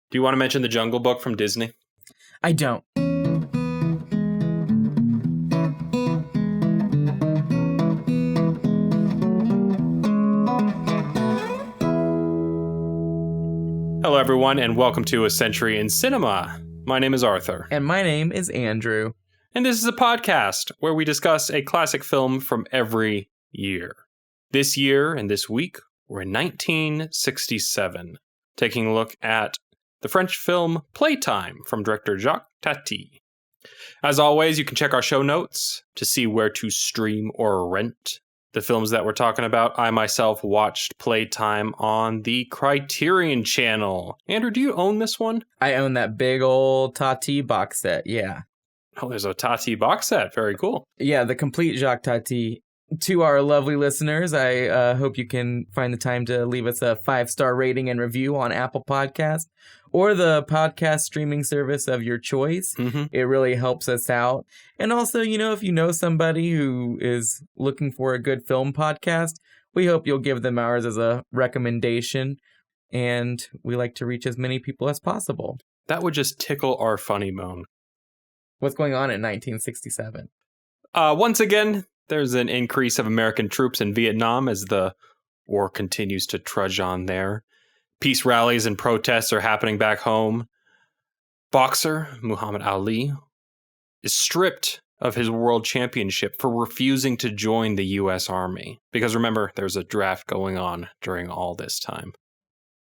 Do you want to mention The Jungle Book from Disney? I don't. Hello, everyone, and welcome to A Century in Cinema. My name is Arthur. And my name is Andrew. And this is a podcast where we discuss a classic film from every year. This year and this week, we're in 1967, taking a look at the French film Playtime from director Jacques Tati. As always, you can check our show notes to see where to stream or rent the films that we're talking about. I myself watched Playtime on the Criterion Channel. Andrew, do you own this one? I own that big old Tati box set, yeah. Oh, there's a Tati box set. Very cool. Yeah, the complete Jacques Tati. To our lovely listeners, I hope you can find the time to leave us a 5-star rating and review on Apple Podcasts or the podcast streaming service of your choice. Mm-hmm. It really helps us out. And also, if you know somebody who is looking for a good film podcast, we hope you'll give them ours as a recommendation. And we like to reach as many people as possible. That would just tickle our funny bone. What's going on in 1967? Once again, there's an increase of American troops in Vietnam as the war continues to trudge on there. Peace rallies and protests are happening back home. Boxer Muhammad Ali is stripped of his world championship for refusing to join the U.S. Army. Because remember, there's a draft going on during all this time.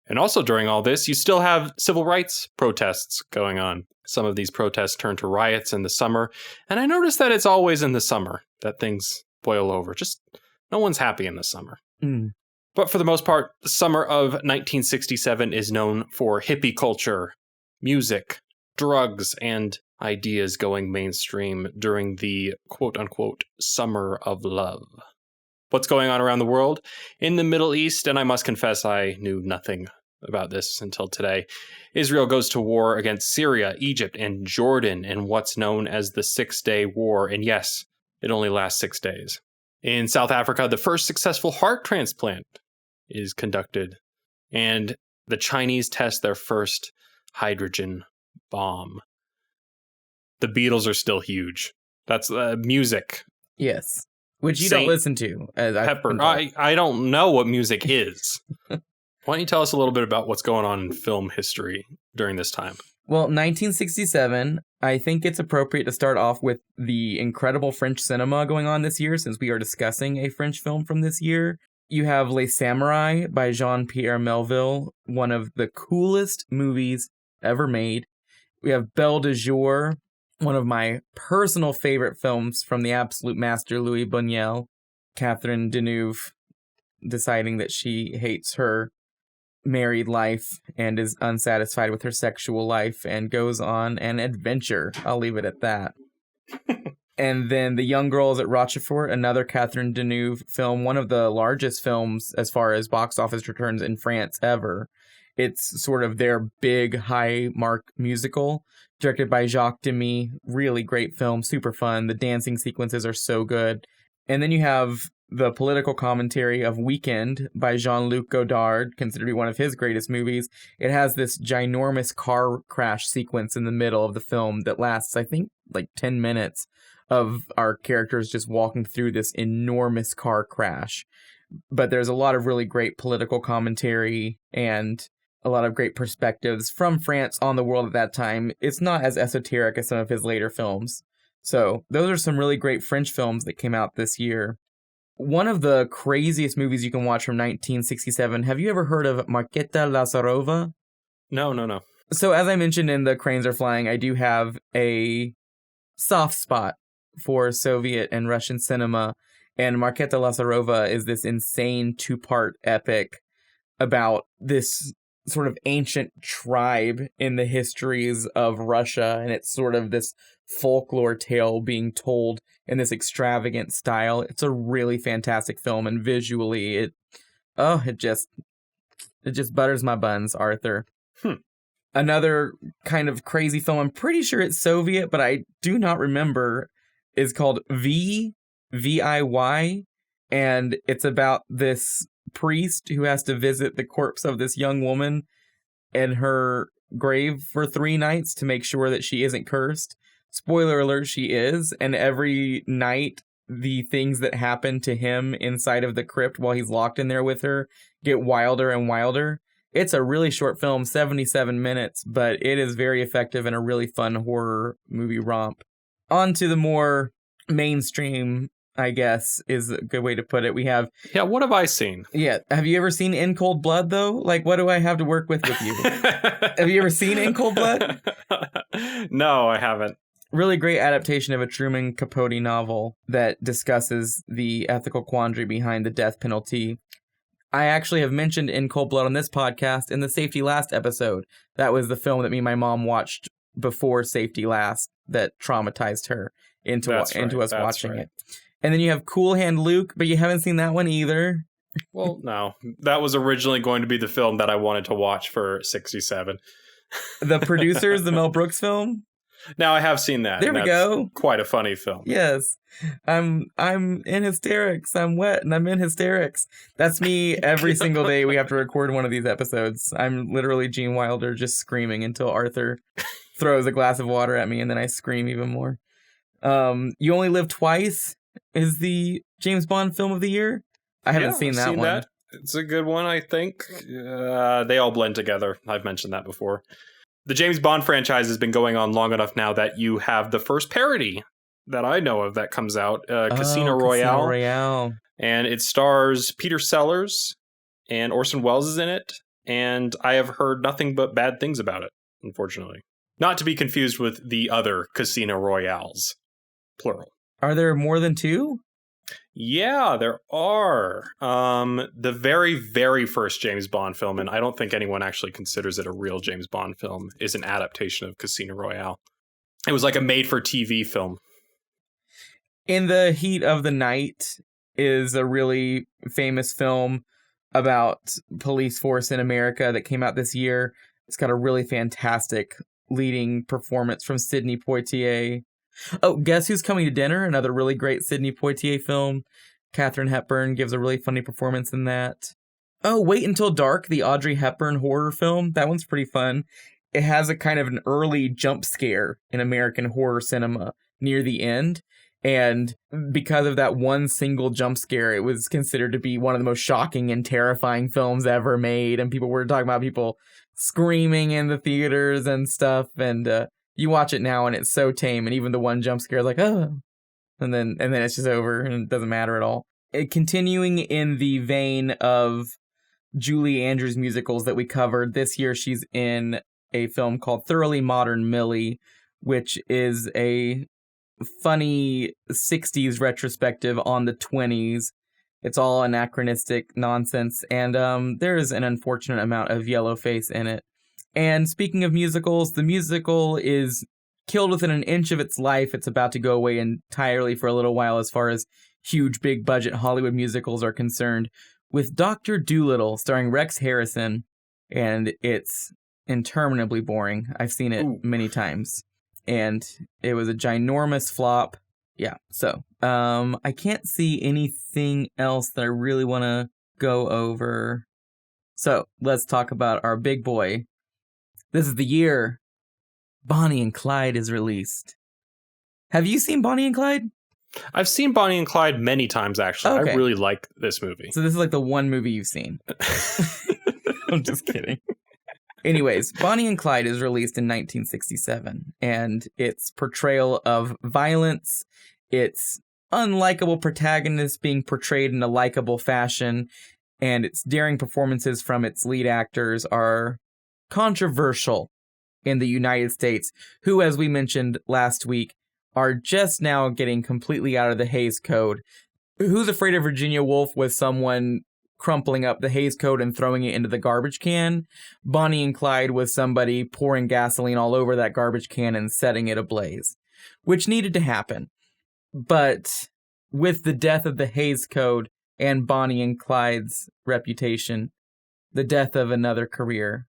And also during all this, you still have civil rights protests going on. Some of these protests turn to riots in the summer. And I noticed that it's always in the summer that things boil over. Just no one's happy in the summer. Mm. But for the most part, the summer of 1967 is known for hippie culture, music, drugs, and ideas going mainstream during the quote-unquote summer of love. What's going on around the world? In the Middle East, and I must confess I knew nothing about this until today, Israel goes to war against Syria, Egypt, and Jordan in what's known as the 6-Day War. And yes, it only lasts 6 days. In South Africa, the first successful heart transplant is conducted. And the Chinese test their first hydrogen bomb. The Beatles are still huge. That's music. Yes. Which you don't listen to. Pepper. I don't know what music is. Why don't you tell us a little bit about what's going on in film history during this time? Well, 1967, I think it's appropriate to start off with the incredible French cinema going on this year, since we are discussing a French film from this year. You have Les Samurai by Jean-Pierre Melville, one of the coolest movies ever made. We have Belle de Jour, one of my personal favorite films from the absolute master Louis Buñuel. Catherine Deneuve deciding that she hates her married life and is unsatisfied with her sexual life and goes on an adventure. I'll leave it at that. And then The Young Girls at Rochefort, another Catherine Deneuve film, one of the largest films as far as box office returns in France ever. It's sort of their big high mark musical, directed by Jacques Demy. Really great film, super fun. The dancing sequences are so good. And then you have the political commentary of Weekend by Jean-Luc Godard, considered to be one of his greatest movies. It has this ginormous car crash sequence in the middle of the film that lasts, I think, like 10 minutes of our characters just walking through this enormous car crash. But there's a lot of really great political commentary and a lot of great perspectives from France on the world at that time. It's not as esoteric as some of his later films. So those are some really great French films that came out this year. One of the craziest movies you can watch from 1967. Have you ever heard of Marquetta Lassarova? No. So as I mentioned in The Cranes Are Flying, I do have a soft spot for Soviet and Russian cinema. And Marquetta Lassarova is this insane 2-part epic about this sort of ancient tribe in the histories of Russia. And it's sort of this folklore tale being told in this extravagant style. It's a really fantastic film, and visually it just butters my buns, Arthur. Another kind of crazy film, I'm pretty sure it's Soviet, but I do not remember, is called VIY, and it's about this priest who has to visit the corpse of this young woman, and her grave for 3 nights to make sure that she isn't cursed. Spoiler alert, she is. And every night, the things that happen to him inside of the crypt while he's locked in there with her get wilder and wilder. It's a really short film, 77 minutes, but it is very effective and a really fun horror movie romp. On to the more mainstream, I guess, is a good way to put it. We have... Yeah, what have I seen? Yeah, have you ever seen In Cold Blood, though? Like, what do I have to work with you? Have you ever seen In Cold Blood? No, I haven't. Really great adaptation of a Truman Capote novel that discusses the ethical quandary behind the death penalty. I actually have mentioned In Cold Blood on this podcast in the Safety Last episode. That was the film that me and my mom watched before Safety Last that traumatized her into us watching it. And then you have Cool Hand Luke, but you haven't seen that one either. Well, no. That was originally going to be the film that I wanted to watch for 67. The Producers, the Mel Brooks film? Now I have seen that. There we go. Quite a funny film. Yes. I'm in hysterics. I'm wet and I'm in hysterics. That's me every single day we have to record one of these episodes. I'm literally Gene Wilder just screaming until Arthur throws a glass of water at me and then I scream even more. You Only Live Twice is the James Bond film of the year. I haven't seen that one. It's a good one, I think. They all blend together. I've mentioned that before. The James Bond franchise has been going on long enough now that you have the first parody that I know of that comes out, Casino Royale. Casino Royale. And it stars Peter Sellers, and Orson Welles is in it. And I have heard nothing but bad things about it, unfortunately. Not to be confused with the other Casino Royales, plural. Are there more than 2? Yeah, there are. The very, very first James Bond film, and I don't think anyone actually considers it a real James Bond film, is an adaptation of Casino Royale. It was like a made-for-TV film. In the Heat of the Night is a really famous film about police force in America that came out this year. It's got a really fantastic leading performance from Sidney Poitier. Oh, Guess Who's Coming to Dinner? Another really great Sidney Poitier film. Katharine Hepburn gives a really funny performance in that. Oh, Wait Until Dark, the Audrey Hepburn horror film. That one's pretty fun. It has a kind of an early jump scare in American horror cinema near the end. And because of that one single jump scare, it was considered to be one of the most shocking and terrifying films ever made. And people were talking about people screaming in the theaters and stuff. And you watch it now and it's so tame. And even the one jump scare is like, oh. And then it's just over and it doesn't matter at all. Continuing in the vein of Julie Andrews musicals that we covered, this year she's in a film called Thoroughly Modern Millie, which is a funny 60s retrospective on the 20s. It's all anachronistic nonsense, and there's an unfortunate amount of yellow face in it. And speaking of musicals, the musical is killed within an inch of its life. It's about to go away entirely for a little while as far as huge, big budget Hollywood musicals are concerned, with Dr. Dolittle starring Rex Harrison, and it's interminably boring. I've seen it many times. And it was a ginormous flop. Yeah, so I can't see anything else that I really want to go over. So let's talk about our big boy. This is the year Bonnie and Clyde is released. Have you seen Bonnie and Clyde? I've seen Bonnie and Clyde many times, actually. Okay. I really like this movie. So this is like the one movie you've seen. I'm just kidding. Anyways, Bonnie and Clyde is released in 1967, and its portrayal of violence, its unlikable protagonist being portrayed in a likable fashion, and its daring performances from its lead actors are controversial in the United States, who, as we mentioned last week, are just now getting completely out of the Hays Code. Who's Afraid of Virginia Woolf was someone crumpling up the Hays Code and throwing it into the garbage can. Bonnie and Clyde was somebody pouring gasoline all over that garbage can and setting it ablaze, which needed to happen. But with the death of the Hays Code and Bonnie and Clyde's reputation, the death of another career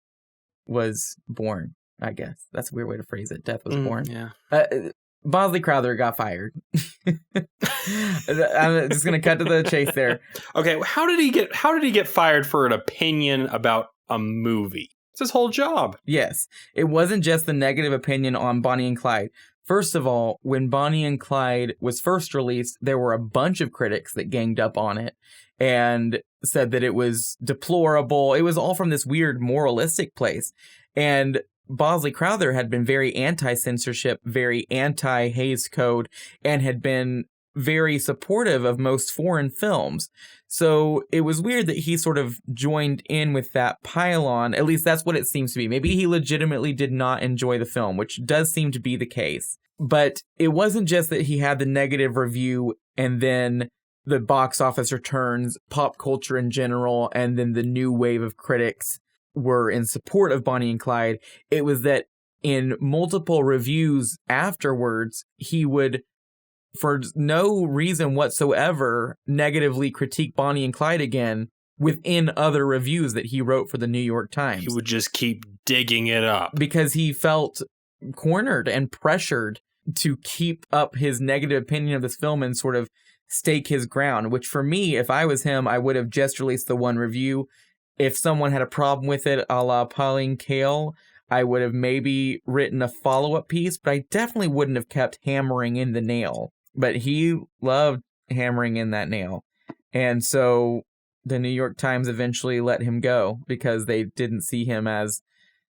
was born, I guess. That's a weird way to phrase it. Death was born. Yeah. Bosley Crowther got fired. I'm just gonna cut to the chase there. Okay, how did he get fired for an opinion about a movie? It's his whole job. Yes. It wasn't just the negative opinion on Bonnie and Clyde. First of all, when Bonnie and Clyde was first released, there were a bunch of critics that ganged up on it and said that it was deplorable. It was all from this weird moralistic place. And Bosley Crowther had been very anti-censorship, very anti-Hays Code, and had been very supportive of most foreign films. So it was weird that he sort of joined in with that pile-on. At least that's what it seems to be. Maybe he legitimately did not enjoy the film, which does seem to be the case. But it wasn't just that he had the negative review and then the box office returns, pop culture in general, and then the new wave of critics were in support of Bonnie and Clyde. It was that in multiple reviews afterwards, he would, for no reason whatsoever, negatively critique Bonnie and Clyde again within other reviews that he wrote for the New York Times. He would just keep digging it up. Because he felt cornered and pressured to keep up his negative opinion of this film and sort of stake his ground, which for me, if I was him, I would have just released the one review. If someone had a problem with it, a la Pauline Kael, I would have maybe written a follow-up piece, but I definitely wouldn't have kept hammering in the nail. But he loved hammering in that nail. And so the New York Times eventually let him go because they didn't see him as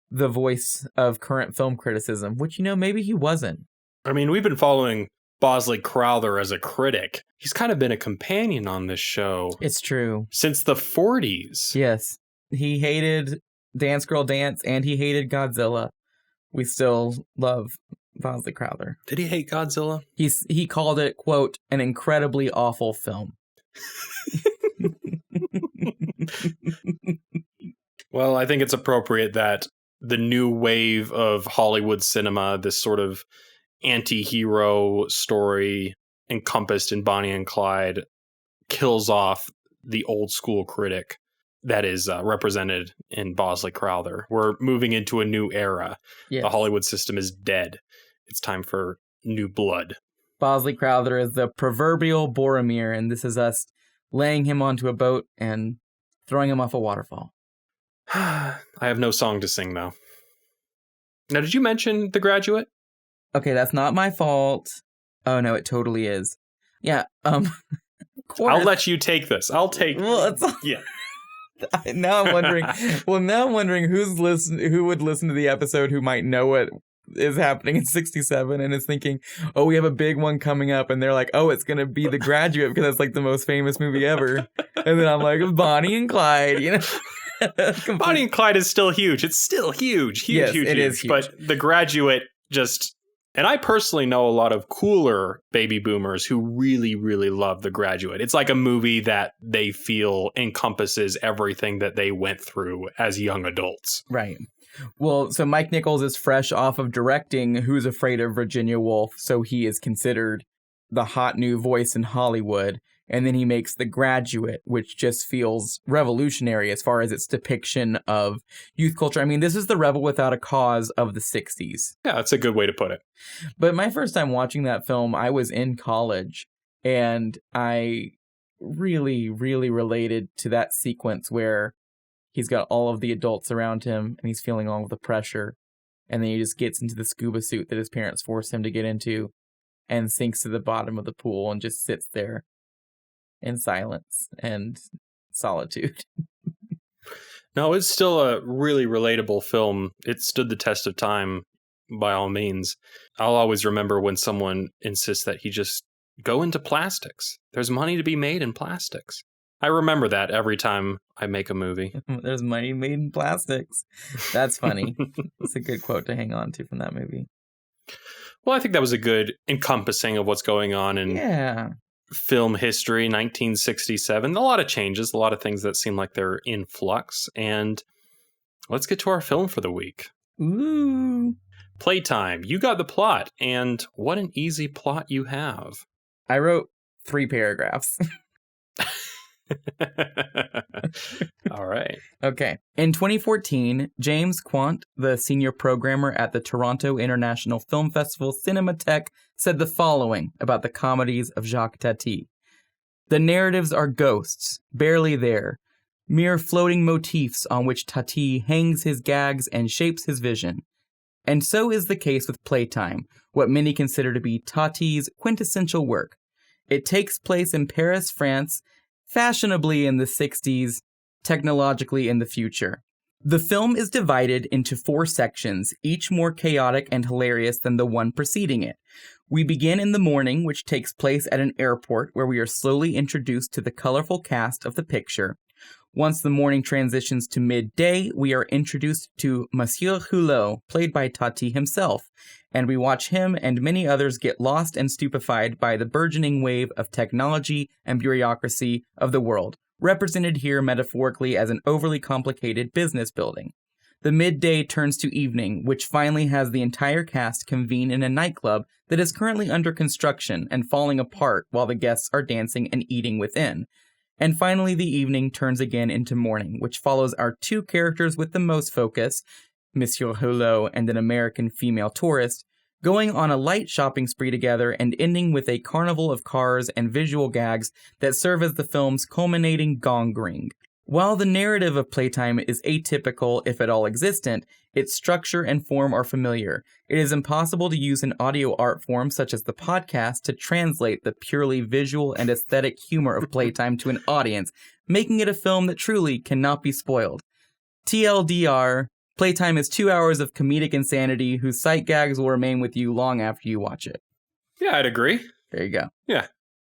the voice of current film criticism, which, maybe he wasn't. I mean, we've been following Bosley Crowther as a critic. He's kind of been a companion on this show. It's true. Since the 40s. Yes. He hated Dance Girl Dance and he hated Godzilla. We still love Bosley Crowther. Did he hate Godzilla? He called it, quote, an incredibly awful film. Well, I think it's appropriate that the new wave of Hollywood cinema, this sort of anti-hero story encompassed in Bonnie and Clyde, kills off the old school critic that is represented in Bosley Crowther. We're moving into a new era. Yes. The Hollywood system is dead. It's time for new blood. Bosley Crowther is the proverbial Boromir, and this is us laying him onto a boat and throwing him off a waterfall. I have no song to sing, though. Now, did you mention The Graduate? Okay, that's not my fault. Oh, no, it totally is. Yeah, I'll let you take this. I'll take... Well, yeah. Now I'm wondering who would listen to the episode who might know what is happening in 67 and is thinking, oh, we have a big one coming up, and they're like, oh, it's gonna be The Graduate because that's like the most famous movie ever. And then I'm like, Bonnie and Clyde, Bonnie and Clyde is still huge. It's still huge. Yes, it is huge. But The Graduate just... And I personally know a lot of cooler baby boomers who really, really love The Graduate. It's like a movie that they feel encompasses everything that they went through as young adults. Right. Well, so Mike Nichols is fresh off of directing Who's Afraid of Virginia Woolf, so he is considered the hot new voice in Hollywood. And then he makes The Graduate, which just feels revolutionary as far as its depiction of youth culture. I mean, this is the Rebel Without a Cause of the 60s. Yeah, that's a good way to put it. But my first time watching that film, I was in college, and I really, really related to that sequence where he's got all of the adults around him, and he's feeling all of the pressure, and then he just gets into the scuba suit that his parents forced him to get into, and sinks to the bottom of the pool and just sits there in silence and solitude. No, it's still a really relatable film. It stood the test of time, by all means. I'll always remember when someone insists that he just go into plastics. There's money to be made in plastics. I remember that every time I make a movie. There's money made in plastics. That's funny. It's a good quote to hang on to from that movie. Well, I think that was a good encompassing of what's going on in film history, 1967. A lot of changes, a lot of things that seem like they're in flux. And let's get to our film for the week. Ooh. Playtime. You got the plot, and what an easy plot you have. I wrote 3 paragraphs. All right. Okay. In 2014, James Quant, the senior programmer at the Toronto International Film Festival Cinematography, said the following about the comedies of Jacques Tati. The narratives are ghosts, barely there. mere floating motifs on which Tati hangs his gags and shapes his vision. And so is the case with Playtime, what many consider to be Tati's quintessential work. It takes place in Paris, France, fashionably in the 60s, technologically in the future. The film is divided into 4 sections, each more chaotic and hilarious than the one preceding it. We begin in the morning, which takes place at an airport where we are slowly introduced to the colorful cast of the picture. Once the morning transitions to midday, we are introduced to Monsieur Hulot, played by Tati himself, and we watch him and many others get lost and stupefied by the burgeoning wave of technology and bureaucracy of the world, represented here metaphorically as an overly complicated business building. The midday turns to evening, which finally has the entire cast convene in a nightclub that is currently under construction and falling apart while the guests are dancing and eating within. And finally, the evening turns again into morning, which follows our 2 characters with the most focus, Monsieur Hulot and an American female tourist, going on a light shopping spree together and ending with a carnival of cars and visual gags that serve as the film's culminating gong ring. While the narrative of Playtime is atypical, if at all existent, its structure and form are familiar. It is impossible to use an audio art form such as the podcast to translate the purely visual and aesthetic humor of Playtime to an audience, making it a film that truly cannot be spoiled. TLDR, Playtime is 2 hours of comedic insanity whose sight gags will remain with you long after you watch it. Yeah, I'd agree. There you go. Yeah.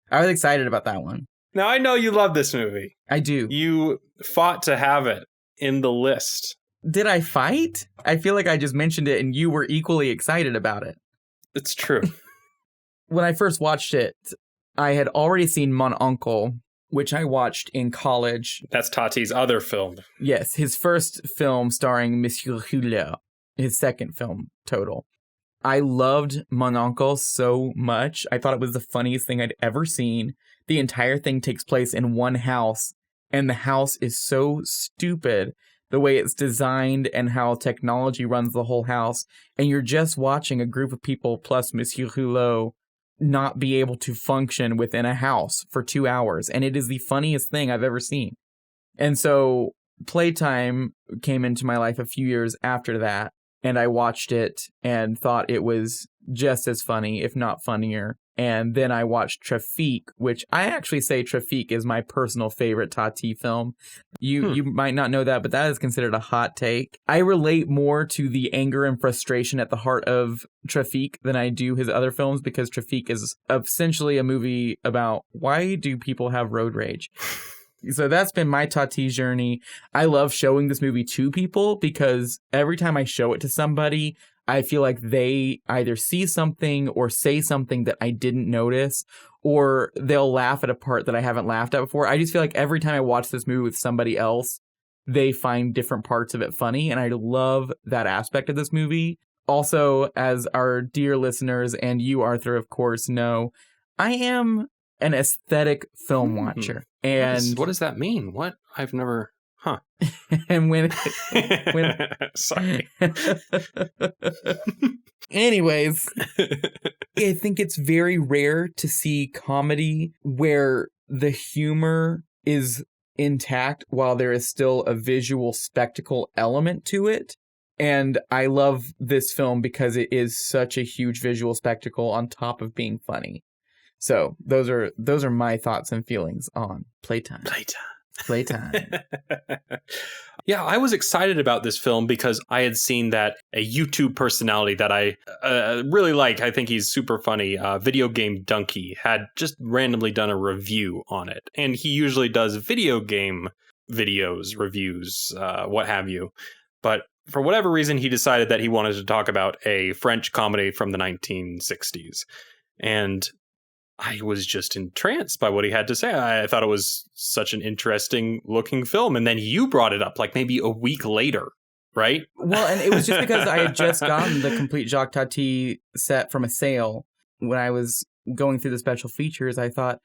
I was excited about that one. Now, I know you love this movie. I do. You fought to have it in the list. Did I fight? I feel like I just mentioned it and you were equally excited about it. It's true. When I first watched it, I had already seen Mon Oncle, which I watched in college. That's Tati's other film. Yes, his first film starring Monsieur Hulot, his second film total. I loved Mon Oncle so much. I thought it was the funniest thing I'd ever seen. The entire thing takes place in one house, and the house is so stupid, the way it's designed and how technology runs the whole house, and you're just watching a group of people plus Monsieur Hulot not be able to function within a house for 2 hours, and it is the funniest thing I've ever seen. And so Playtime came into my life a few years after that, and I watched it and thought it was just as funny, if not funnier. And then I watched Trafic, which I actually say Trafic is my personal favorite Tati film. You might not know that, but that is considered a hot take. I relate more to the anger and frustration at the heart of Trafic than I do his other films, because Trafic is essentially a movie about why do people have road rage. So that's been my Tati journey. I love showing this movie to people because every time I show it to somebody, I feel like they either see something or say something that I didn't notice, or they'll laugh at a part that I haven't laughed at before. I just feel like every time I watch this movie with somebody else, they find different parts of it funny, and I love that aspect of this movie. Also, as our dear listeners and you, Arthur, of course, know, I am an aesthetic film watcher. And what does that mean? What? I've never... Huh. And when Sorry. Anyways, I think it's very rare to see comedy where the humor is intact while there is still a visual spectacle element to it. And I love this film because it is such a huge visual spectacle on top of being funny. So those are my thoughts and feelings on Playtime. Yeah, I was excited about this film because I had seen that a YouTube personality that I really like, I think he's super funny, Videogamedunkey, had just randomly done a review on it. And he usually does video game videos, reviews, what have you. But for whatever reason, he decided that he wanted to talk about a French comedy from the 1960s. And I was just entranced by what he had to say. I thought it was such an interesting looking film. And then you brought it up like maybe a week later, right? Well, and it was just because I had just gotten the complete Jaques Tati set from a sale. When I was going through the special features, I thought,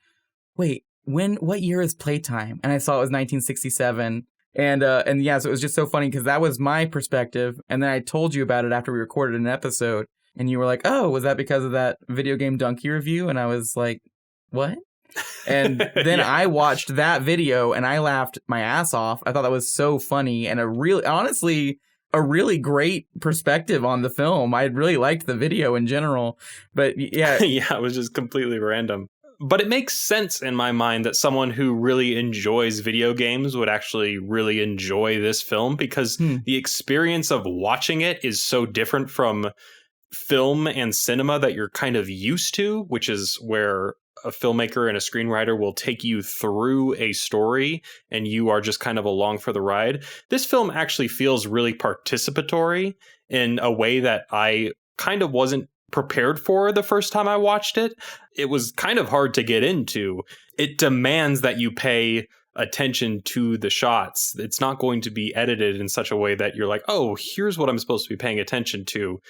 wait, what year is Playtime? And I saw it was 1967. And yeah, so it was just so funny because that was my perspective. And then I told you about it after we recorded an episode. And you were like, oh, was that because of that Videogamedunkey review? And I was like, what? And then Yeah. I watched that video and I laughed my ass off. I thought that was so funny and honestly, a really great perspective on the film. I really liked the video in general. But yeah. Yeah, it was just completely random. But it makes sense in my mind that someone who really enjoys video games would actually really enjoy this film, because the experience of watching it is so different from film and cinema that you're kind of used to, which is where a filmmaker and a screenwriter will take you through a story and you are just kind of along for the ride. This film actually feels really participatory in a way that I kind of wasn't prepared for the first time I watched it. It was kind of hard to get into. It demands that you pay attention to the shots. It's not going to be edited in such a way that you're like, oh, here's what I'm supposed to be paying attention to.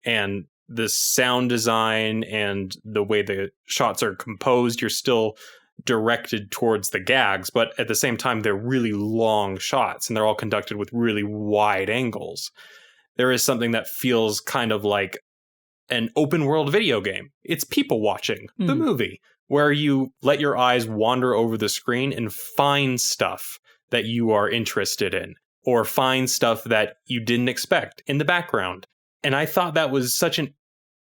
And the sound design and the way the shots are composed, you're still directed towards the gags, but at the same time, they're really long shots and they're all conducted with really wide angles. There is something that feels kind of like an open world video game. It's people watching the movie, where you let your eyes wander over the screen and find stuff that you are interested in, or find stuff that you didn't expect in the background. And I thought that was such an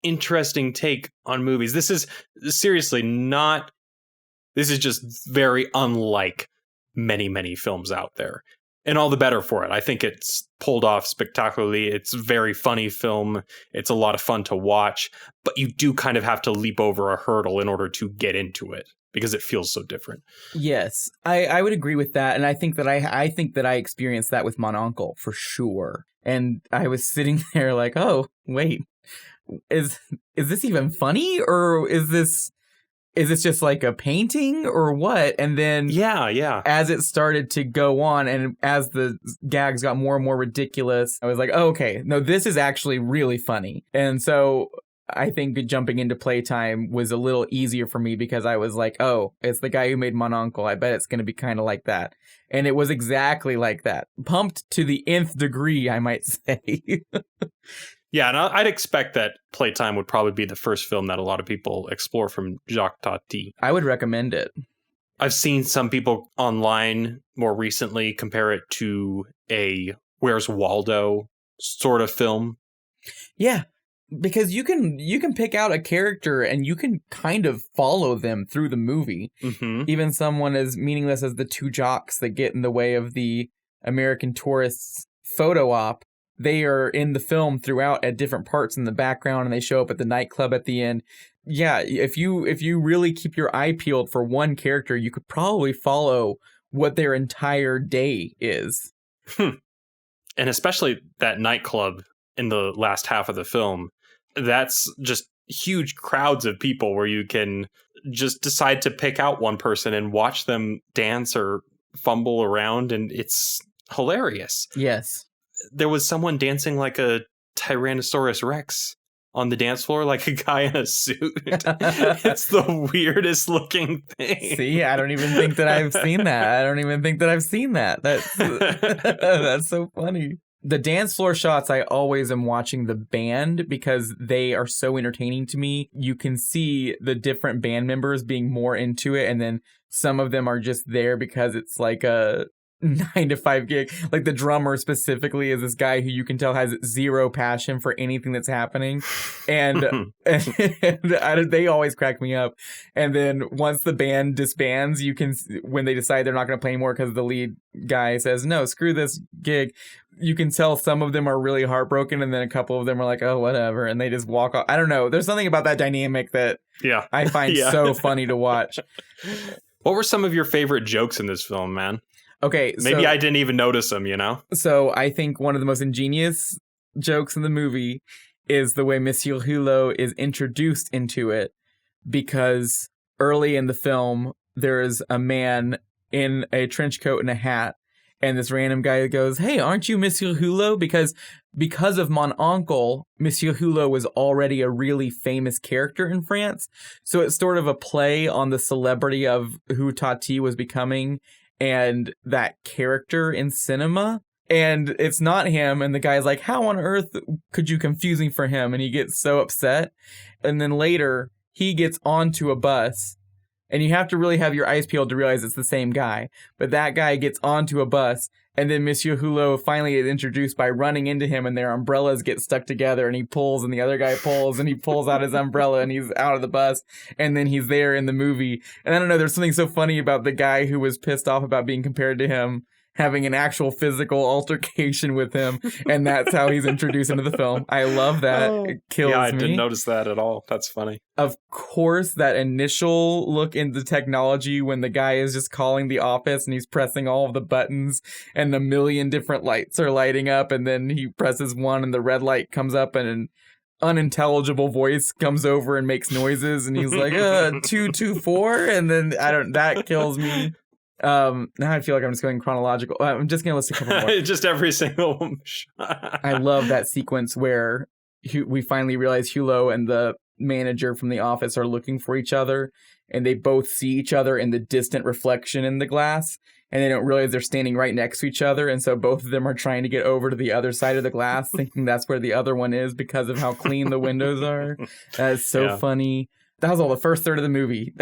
interesting take on movies. This is seriously not, this is just very unlike many, many films out there. And all the better for it. I think it's pulled off spectacularly. It's a very funny film. It's a lot of fun to watch, but you do kind of have to leap over a hurdle in order to get into it because it feels so different. Yes, I would agree with that. And I think that I experienced that with Mon Oncle for sure. And I was sitting there like, oh, wait, is this even funny? Or is this just like a painting or what? And then yeah, as it started to go on and as the gags got more and more ridiculous, I was like, oh, okay, no, this is actually really funny. And so I think jumping into Playtime was a little easier for me because I was like, oh, it's the guy who made Mon Oncle. I bet it's going to be kind of like that. And it was exactly like that. Pumped to the nth degree, I might say. Yeah, and I'd expect that Playtime would probably be the first film that a lot of people explore from Jacques Tati. I would recommend it. I've seen some people online more recently compare it to a Where's Waldo sort of film. Yeah, because you can pick out a character and you can kind of follow them through the movie. Mm-hmm. Even someone as meaningless as the two jocks that get in the way of the American tourists' photo op. They are in the film throughout at different parts in the background, and they show up at the nightclub at the end. Yeah, if you really keep your eye peeled for one character, you could probably follow what their entire day is. And especially that nightclub in the last half of the film, that's just huge crowds of people where you can just decide to pick out one person and watch them dance or fumble around, and it's hilarious. Yes. There was someone dancing like a Tyrannosaurus Rex on the dance floor, like a guy in a suit. It's the weirdest looking thing. See, I don't even think that I've seen that. That's so funny. The dance floor shots, I always am watching the band because they are so entertaining to me. You can see the different band members being more into it, and then some of them are just there because it's like a 9-to-5 gig. Like the drummer specifically is this guy who you can tell has zero passion for anything that's happening, and they always crack me up. And then once the band disbands, you can, when they decide they're not going to play anymore because the lead guy says no, screw this gig, you can tell some of them are really heartbroken, and then a couple of them are like, oh, whatever, and they just walk off. I don't know, there's something about that dynamic that I find so funny to watch. What were some of your favorite jokes in this film, man? Okay, maybe I didn't even notice them, you know? So I think one of the most ingenious jokes in the movie is the way Monsieur Hulot is introduced into it, because early in the film, there is a man in a trench coat and a hat, and this random guy goes, hey, aren't you Monsieur Hulot? Because of Mon Oncle, Monsieur Hulot was already a really famous character in France. So it's sort of a play on the celebrity of who Tati was becoming and that character in cinema. And it's not him, and the guy's like, how on earth could you confusing for him? And he gets so upset. And then later, he gets onto a bus And you have to really have your eyes peeled to realize it's the same guy. But that guy gets onto a bus, and then Monsieur Hulot finally is introduced by running into him, and their umbrellas get stuck together, and he pulls, and the other guy pulls, and he pulls out his umbrella, and he's out of the bus, and then he's there in the movie. And I don't know, there's something so funny about the guy who was pissed off about being compared to him having an actual physical altercation with him, and that's how he's introduced into the film. I love that. It kills me. Yeah, I didn't notice that at all. That's funny. Of course, that initial look into technology when the guy is just calling the office and he's pressing all of the buttons and a million different lights are lighting up, and then he presses one and the red light comes up and an unintelligible voice comes over and makes noises, and he's like, 224, and then that kills me. Now I feel like I'm just going chronological. I'm just gonna list a couple more. Just every single shot. I love that sequence where we finally realize Hulot and the manager from the office are looking for each other, and they both see each other in the distant reflection in the glass, and they don't realize they're standing right next to each other, and so both of them are trying to get over to the other side of the glass, thinking that's where the other one is because of how clean the windows are. That is so funny. That was all the first third of the movie.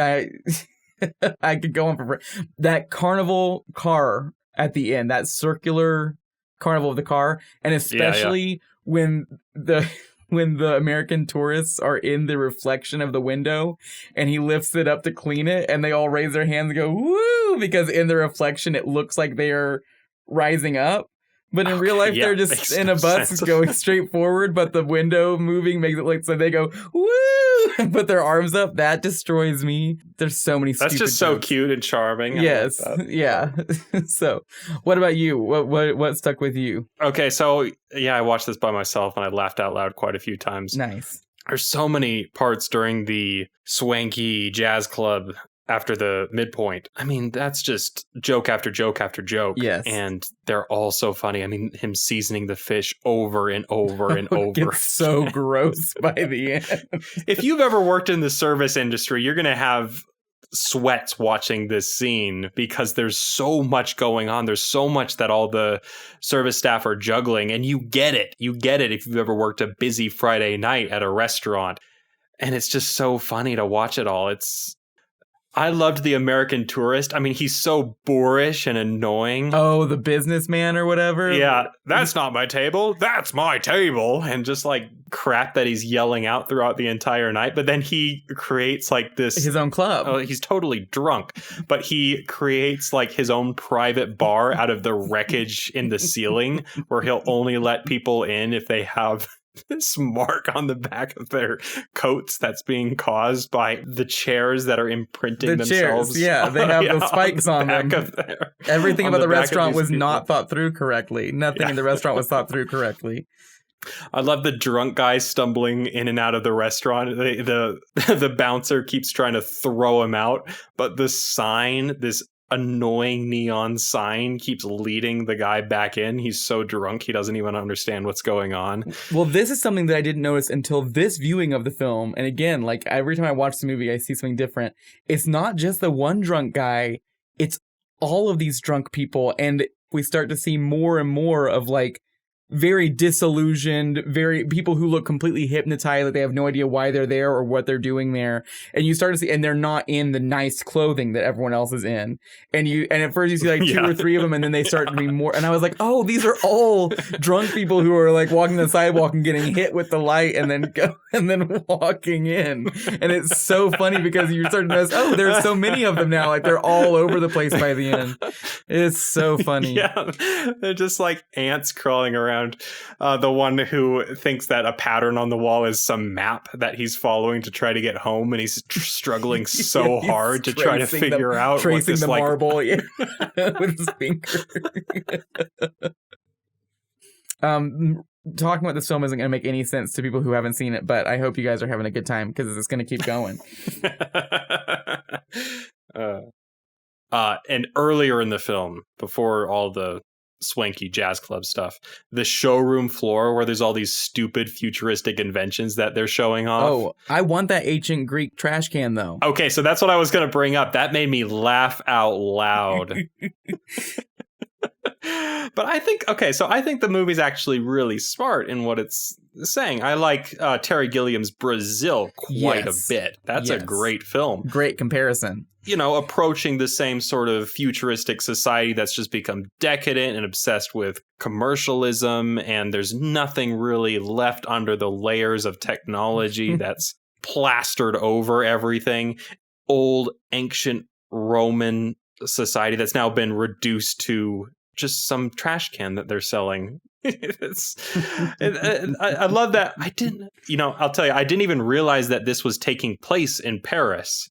I could go on for that carnival car at the end, that circular carnival of the car, and especially when the American tourists are in the reflection of the window and he lifts it up to clean it and they all raise their hands and go, woo, because in the reflection it looks like they are rising up. But in real life, they're just in a bus going straight forward, but the window moving makes it look so they go, woo, and put their arms up. That destroys me. There's so many stupid That's just so cute and charming. Yes. Yeah. So, what about you? What stuck with you? Okay, so, I watched this by myself, and I laughed out loud quite a few times. Nice. There's so many parts during the swanky jazz club after the midpoint. I mean, that's just joke after joke after joke. Yes. And they're all so funny. I mean, him seasoning the fish over and over and over. It's so gross by the end. If you've ever worked in the service industry, you're going to have sweats watching this scene because there's so much going on. There's so much that all the service staff are juggling, and you get it. You get it if you've ever worked a busy Friday night at a restaurant. And it's just so funny to watch it all. I loved the American tourist. I mean, he's so boorish and annoying. Oh, the businessman or whatever? Yeah, that's not my table. That's my table. And just like crap that he's yelling out throughout the entire night. But then he creates like this... his own club. Oh, he's totally drunk. But he creates like his own private bar out of the wreckage in the ceiling where he'll only let people in if they have... this mark on the back of their coats that's being caused by the chairs that are imprinting themselves. Chairs, yeah, they have those spikes on them. Everything about the restaurant was not thought through correctly. Nothing in the restaurant was thought through correctly. I love the drunk guy stumbling in and out of the restaurant. The bouncer keeps trying to throw him out, but the sign, this annoying neon sign, keeps leading the guy back in. He's so drunk he doesn't even understand what's going on. Well, this is something that I didn't notice until this viewing of the film. And again, like every time I watch the movie, I see something different. It's not just the one drunk guy. It's all of these drunk people. And we start to see more and more of like very disillusioned, very people who look completely hypnotized, like they have no idea why they're there or what they're doing there. And you start to see, and they're not in the nice clothing that everyone else is in. And at first you see like two or three of them, and then they start to be more. And I was like, oh, these are all drunk people who are like walking the sidewalk and getting hit with the light, and then walking in. And it's so funny because you start to notice, oh, there's so many of them now. Like they're all over the place by the end. It's so funny. Yeah, they're just like ants crawling around. The one who thinks that a pattern on the wall is some map that he's following to try to get home, and he's struggling so hard to try to figure out tracing what this, the marble with his finger. Talking about this film isn't going to make any sense to people who haven't seen it, but I hope you guys are having a good time because it's going to keep going. And earlier in the film, before all the swanky jazz club stuff, the showroom floor where there's all these stupid futuristic inventions that they're showing off. Oh, I want that ancient Greek trash can though. Okay, so that's what I was going to bring up. That made me laugh out loud. But I think the movie's actually really smart in what it's saying. I like Terry Gilliam's Brazil quite a bit. That's a great film. Great comparison. Approaching the same sort of futuristic society that's just become decadent and obsessed with commercialism, and there's nothing really left under the layers of technology that's plastered over everything. Old, ancient Roman society that's now been reduced to just some trash can that they're selling. I love that. I'll tell you, I didn't even realize that this was taking place in Paris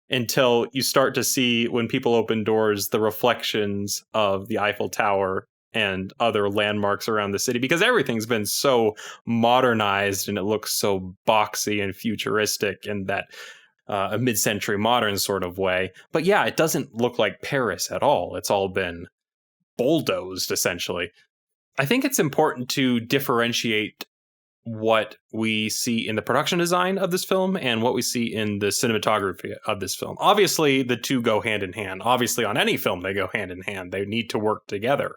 until you start to see, when people open doors, the reflections of the Eiffel Tower and other landmarks around the city, because everything's been so modernized and it looks so boxy and futuristic in that a mid-century modern sort of way. But yeah, it doesn't look like Paris at all. It's all been bulldozed, essentially. I think it's important to differentiate what we see in the production design of this film and what we see in the cinematography of this film. Obviously, the two go hand in hand. Obviously, on any film, they go hand in hand. They need to work together.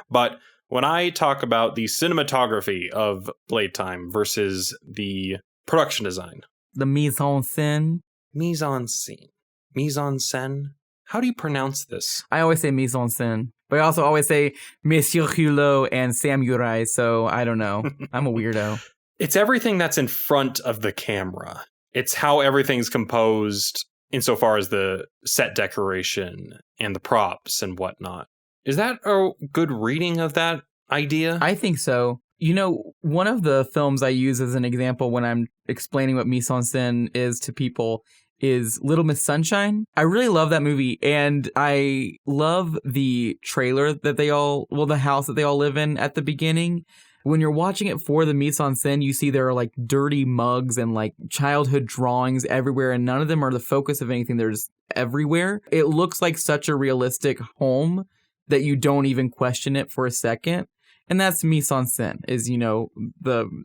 But when I talk about the cinematography of Playtime versus the production design, the mise en scène. Mise en scène. Mise en scène. How do you pronounce this? I always say mise en scène, but I also always say Monsieur Hulot and Samurai, so I don't know. I'm a weirdo. It's everything that's in front of the camera. It's how everything's composed insofar as the set decoration and the props and whatnot. Is that a good reading of that idea? I think so. One of the films I use as an example when I'm explaining what mise en scène is to people is Little Miss Sunshine. I really love that movie, and I love the trailer that the house that they all live in at the beginning. When you're watching it for the mise en scène, you see there are like dirty mugs and like childhood drawings everywhere, and none of them are the focus of anything. They're just everywhere. It looks like such a realistic home that you don't even question it for a second. And that's mise en scène, is,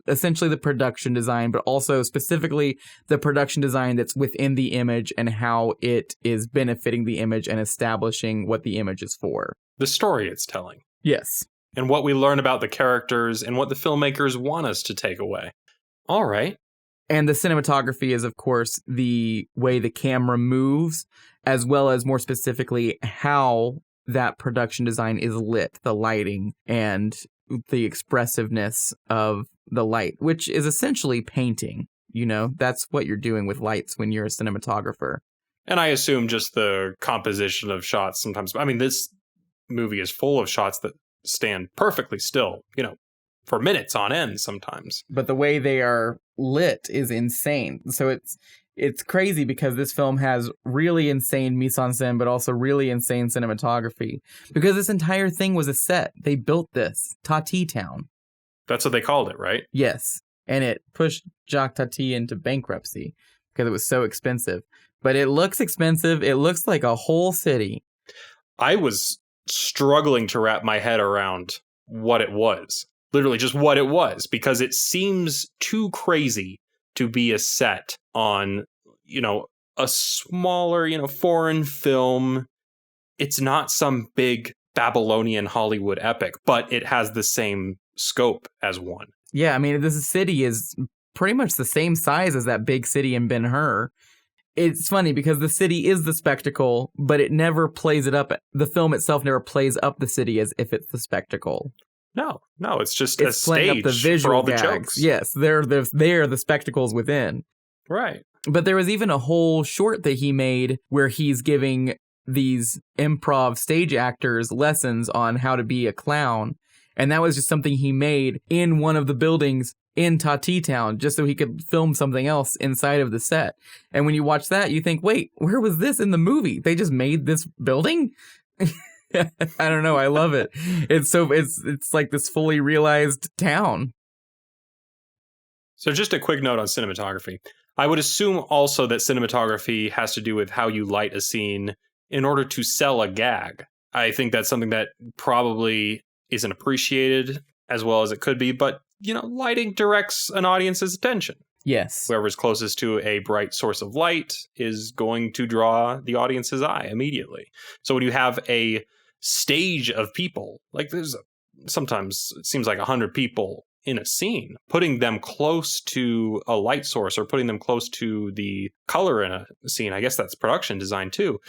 essentially the production design, but also specifically the production design that's within the image and how it is benefiting the image and establishing what the image is for. The story it's telling. Yes. And what we learn about the characters and what the filmmakers want us to take away. All right. And the cinematography is, of course, the way the camera moves, as well as more specifically how that production design is lit, the lighting and the expressiveness of the light, which is essentially painting. That's what you're doing with lights when you're a cinematographer. And I assume just the composition of shots sometimes. I mean, this movie is full of shots that stand perfectly still, for minutes on end sometimes. But the way they are lit is insane. So it's crazy because this film has really insane mise en scène, but also really insane cinematography. Because this entire thing was a set. They built this. Tati Town. That's what they called it, right? Yes. And it pushed Jacques Tati into bankruptcy because it was so expensive. But it looks expensive. It looks like a whole city. I was struggling to wrap my head around what it was. Literally just what it was. Because it seems too crazy to be a set on, a smaller, foreign film. It's not some big Babylonian Hollywood epic, but it has the same scope as one. Yeah, I mean, this city is pretty much the same size as that big city in Ben-Hur. It's funny because the city is the spectacle, but it never plays it up. The film itself never plays up the city as if it's the spectacle. No, it's just a playing stage up the visual for all the gags. jokes. Yes, they're the spectacles within. Right. But there was even a whole short that he made where he's giving these improv stage actors lessons on how to be a clown. And that was just something he made in one of the buildings in Tati Town, just so he could film something else inside of the set. And when you watch that, you think, wait, where was this in the movie? They just made this building? I don't know. I love it. It's like this fully realized town. So just a quick note on cinematography. I would assume also that cinematography has to do with how you light a scene in order to sell a gag. I think that's something that probably isn't appreciated as well as it could be, but, lighting directs an audience's attention. Yes. Whoever's closest to a bright source of light is going to draw the audience's eye immediately. So when you have a stage of people. Like there's sometimes it seems like 100 people in a scene. Putting them close to a light source or putting them close to the color in a scene, I guess that's production design too,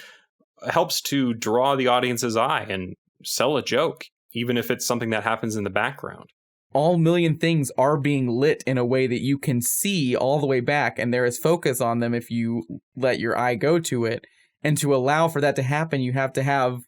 helps to draw the audience's eye and sell a joke, even if it's something that happens in the background. All million things are being lit in a way that you can see all the way back, and there is focus on them if you let your eye go to it. And to allow for that to happen, you have to have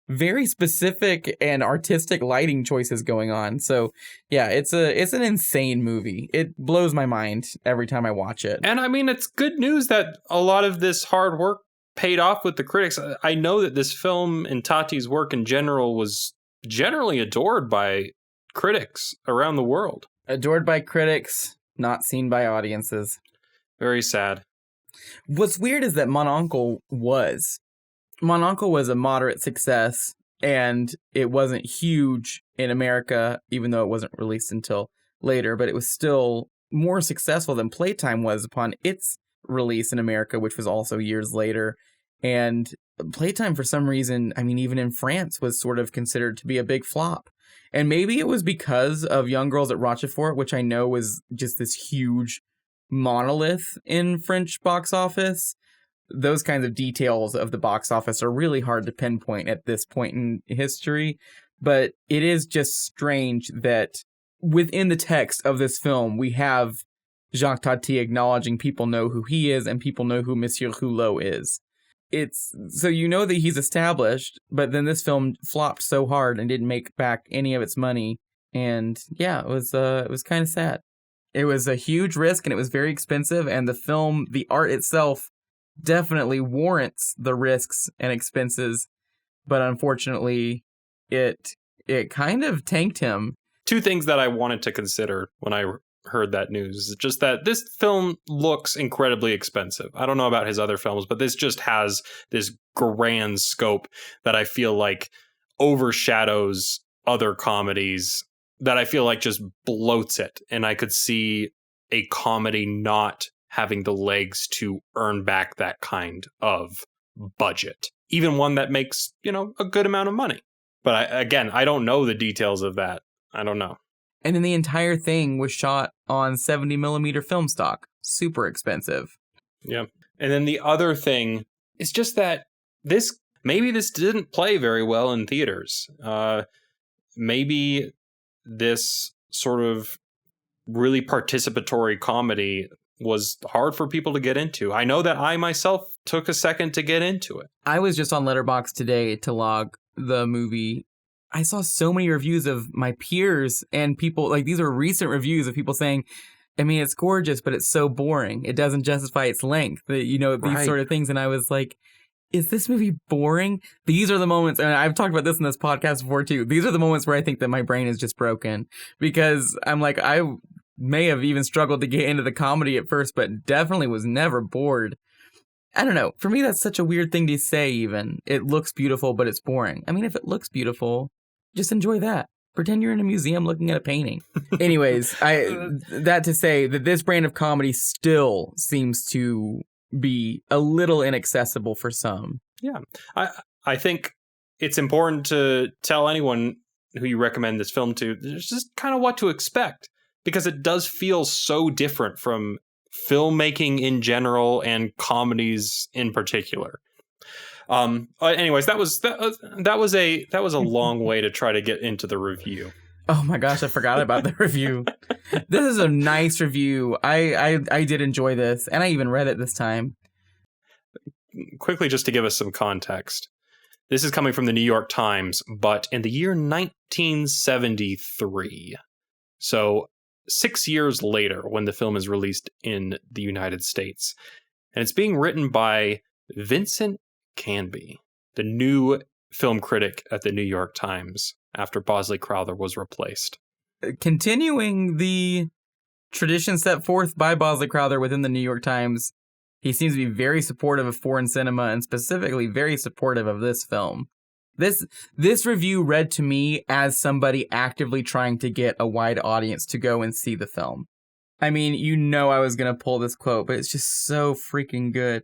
very specific and artistic lighting choices going on. So yeah, it's an insane movie. It blows my mind every time I watch it. And I mean, it's good news that a lot of this hard work paid off with the critics. I know that this film and Tati's work in general was generally adored by critics around the world. Adored by critics, not seen by audiences. Very sad. What's weird is that Mon Oncle was a moderate success, and it wasn't huge in America, even though it wasn't released until later, but it was still more successful than Playtime was upon its release in America, which was also years later. And Playtime, for some reason, I mean, even in France, was sort of considered to be a big flop. And maybe it was because of Young Girls at Rochefort, which I know was just this huge monolith in French box office. Those kinds of details of the box office are really hard to pinpoint at this point in history. But it is just strange that within the text of this film, we have Jacques Tati acknowledging people know who he is and people know who Monsieur Hulot is. It's so you know that he's established, but then this film flopped so hard and didn't make back any of its money. And yeah, it was kind of sad. It was a huge risk and it was very expensive. And the film, the art itself, definitely warrants the risks and expenses. But unfortunately, it kind of tanked him. Two things that I wanted to consider when I heard that news is just that this film looks incredibly expensive. I don't know about his other films, but this just has this grand scope that I feel like overshadows other comedies, that I feel like just bloats it. And I could see a comedy not having the legs to earn back that kind of budget, even one that makes, a good amount of money. But I don't know the details of that. I don't know. And then the entire thing was shot on 70 millimeter film stock. Super expensive. Yeah. And then the other thing is just that maybe this didn't play very well in theaters. Maybe this sort of really participatory comedy was hard for people to get into. I know that I myself took a second to get into it. I was just on Letterboxd today to log the movie. I saw so many reviews of my peers and people, like these are recent reviews of people saying, I mean, it's gorgeous, but it's so boring. It doesn't justify its length, these Right. sort of things. And I was like, is this movie boring? These are the moments, and I've talked about this in this podcast before too. These are the moments where I think that my brain is just broken, because I'm like, I may have even struggled to get into the comedy at first, but definitely was never bored. I don't know. For me, that's such a weird thing to say even. It looks beautiful, but it's boring. I mean, if it looks beautiful, just enjoy that. Pretend you're in a museum looking at a painting. Anyways, that to say that this brand of comedy still seems to be a little inaccessible for some. Yeah. I think it's important to tell anyone who you recommend this film to just kind of what to expect, because it does feel so different from filmmaking in general and comedies in particular. Anyways, that was a long way to try to get into the review. Oh my gosh, I forgot about the review. This is a nice review. I did enjoy this, and I even read it this time. Quickly, just to give us some context, this is coming from the New York Times, but in the year 1973, so 6 years later, when the film is released in the United States, and it's being written by Vincent Canby, the new film critic at the New York Times, after Bosley Crowther was replaced. Continuing the tradition set forth by Bosley Crowther within the New York Times, he seems to be very supportive of foreign cinema, and specifically very supportive of this film. This review read to me as somebody actively trying to get a wide audience to go and see the film. I mean, I was going to pull this quote, but it's just so freaking good.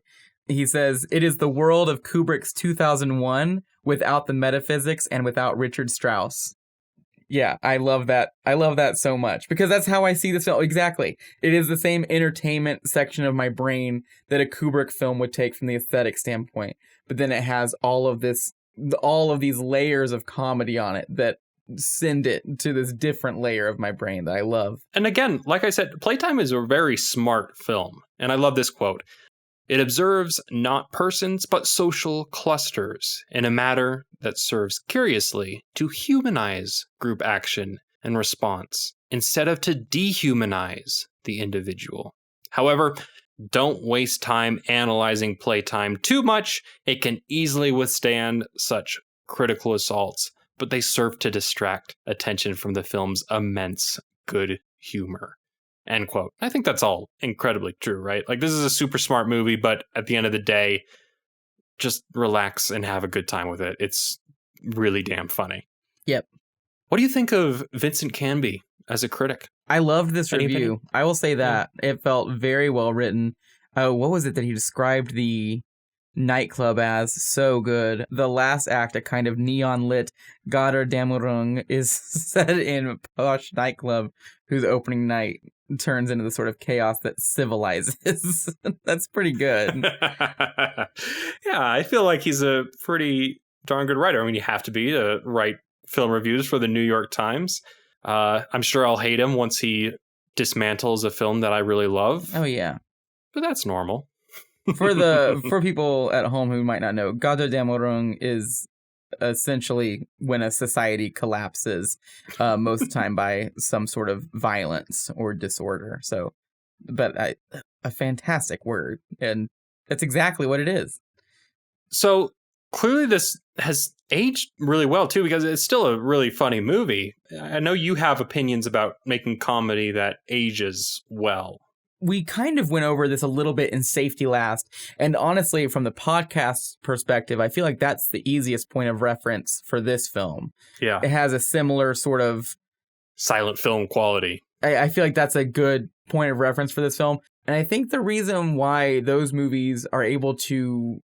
He says, "It is the world of Kubrick's 2001, without the metaphysics and without Richard Strauss. Yeah, I love that. I love that so much because that's how I see this film. Exactly. It is the same entertainment section of my brain that a Kubrick film would take from the aesthetic standpoint. But then it has all of these layers of comedy on it that send it to this different layer of my brain that I love. And again, like I said, Playtime is a very smart film. And I love this quote. It observes not persons, but social clusters in a manner that serves curiously to humanize group action and response instead of to dehumanize the individual. However, don't waste time analyzing Playtime too much. It can easily withstand such critical assaults, but they serve to distract attention from the film's immense good humor. End quote. I think that's all incredibly true, right? Like, this is a super smart movie, but at the end of the day, just relax and have a good time with it. It's really damn funny. Yep. What do you think of Vincent Canby as a critic? I loved this Any review. opinion? I will say that. It felt very well written. What was it that he described the nightclub as? So good. The last act, a kind of neon lit Götterdämmerung, is set in a posh nightclub whose opening night turns into the sort of chaos that civilizes. That's pretty good. Yeah, I feel like he's a pretty darn good writer. I mean, you have to be to write film reviews for the New York Times. I'm sure I'll hate him once he dismantles a film that I really love. Oh, yeah. But that's normal. For people at home who might not know, Götterdämmerung is essentially when a society collapses, most of the time by some sort of violence or disorder. So, but a fantastic word, and that's exactly what it is. So clearly this has aged really well too, because it's still a really funny movie. I know you have opinions about making comedy that ages well. We kind of went over this a little bit in Safety Last, and honestly, from the podcast perspective, I feel like that's the easiest point of reference for this film. Yeah. It has a similar sort of silent film quality. I feel like that's a good point of reference for this film. And I think the reason why those movies are able to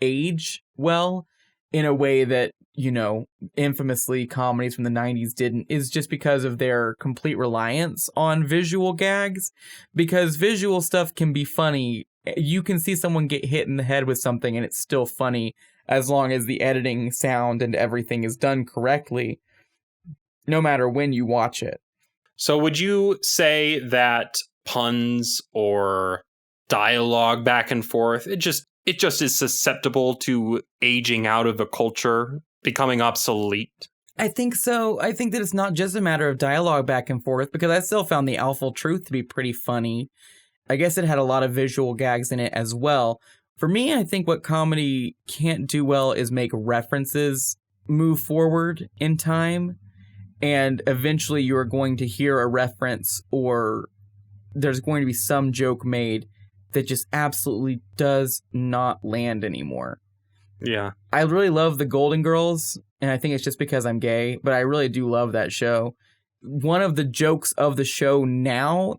age well in a way that, you know, infamously comedies from the 90s didn't, is just because of their complete reliance on visual gags. Because visual stuff can be funny. You can see someone get hit in the head with something and it's still funny as long as the editing, sound, and everything is done correctly, no matter when you watch it. So would you say that puns or dialogue back and forth, it just is susceptible to aging out of the culture, becoming obsolete? I think so. I think that it's not just a matter of dialogue back and forth, because I still found The Awful Truth to be pretty funny. I guess it had a lot of visual gags in it as well. For me, I think what comedy can't do well is make references move forward in time, and eventually you are going to hear a reference, or there's going to be some joke made that just absolutely does not land anymore. Yeah. I really love The Golden Girls, and I think it's just because I'm gay, but I really do love that show. One of the jokes of the show now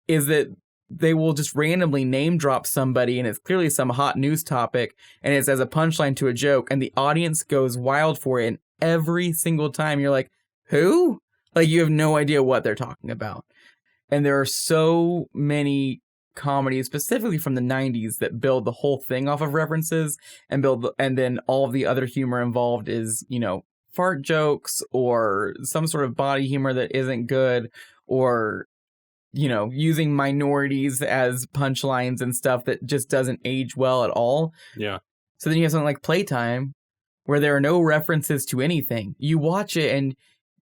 is that they will just randomly name drop somebody, and it's clearly some hot news topic, and it's as a punchline to a joke, and the audience goes wild for it, and every single time you're like, who? Like, you have no idea what they're talking about. And there are so many comedies, specifically from the 90s, that build the whole thing off of references, and then all of the other humor involved is, you know, fart jokes or some sort of body humor that isn't good, or, you know, using minorities as punchlines and stuff that just doesn't age well at all. Yeah. So then you have something like Playtime, where there are no references to anything. You watch it and,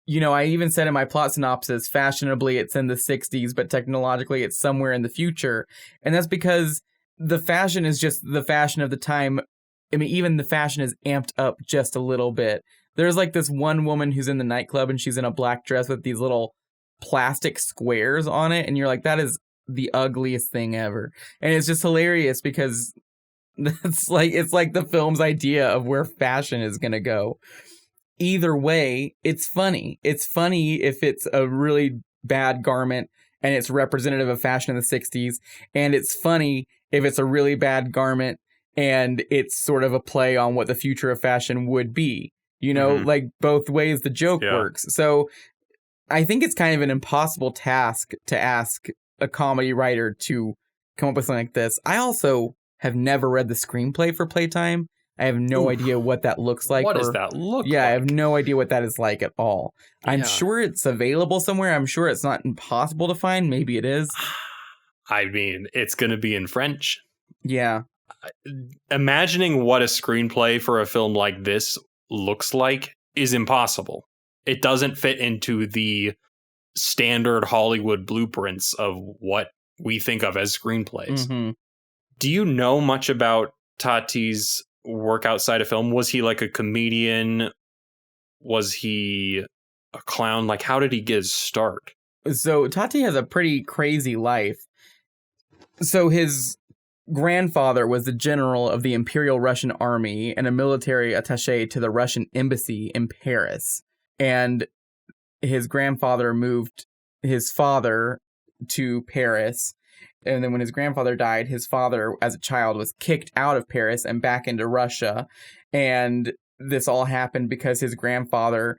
you know, I even said in my plot synopsis, fashionably it's in the 60s, but technologically it's somewhere in the future. And that's because the fashion is just the fashion of the time. I mean, even the fashion is amped up just a little bit. There's like this one woman who's in the nightclub and she's in a black dress with these little plastic squares on it. And you're like, that is the ugliest thing ever. And it's just hilarious because it's like the film's idea of where fashion is going to go. Either way, it's funny. It's funny if it's a really bad garment and it's representative of fashion in the 60s. And it's funny if it's a really bad garment and it's sort of a play on what the future of fashion would be. You know, like both ways the joke works. So I think it's kind of an impossible task to ask a comedy writer to come up with something like this. I also have never read the screenplay for Playtime. I have no idea what that looks like. What does that look like? Yeah, I have no idea what that is like at all. Yeah. I'm sure it's available somewhere. I'm sure it's not impossible to find. Maybe it is. I mean, it's going to be in French. Yeah. Imagining what a screenplay for a film like this looks like is impossible. It doesn't fit into the standard Hollywood blueprints of what we think of as screenplays. Do you know much about Tati's work outside of film? Was he like a comedian? Was he a clown? Like, how did he get his start? So Tati has a pretty crazy life. So his grandfather was the general of the Imperial Russian Army and a military attaché to the Russian embassy in Paris. And his grandfather moved his father to Paris. And then when his grandfather died, his father, as a child, was kicked out of Paris and back into Russia. And this all happened because his grandfather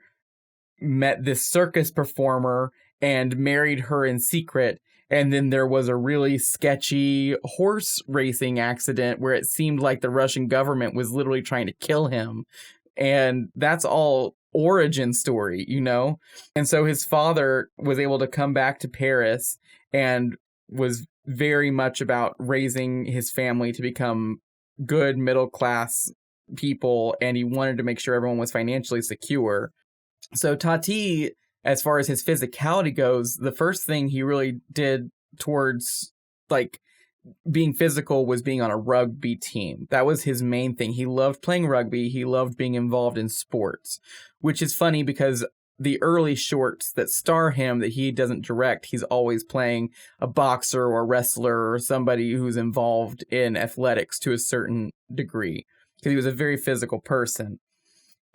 met this circus performer and married her in secret. And then there was a really sketchy horse racing accident where it seemed like the Russian government was literally trying to kill him. And that's all origin story, you know? And so his father was able to come back to Paris and was very much about raising his family to become good middle class people. And he wanted to make sure everyone was financially secure. So Tati, as far as his physicality goes, the first thing he really did towards like being physical was being on a rugby team. That was his main thing. He loved playing rugby. He loved being involved in sports, which is funny because the early shorts that star him that he doesn't direct, he's always playing a boxer or a wrestler or somebody who's involved in athletics to a certain degree because he was a very physical person.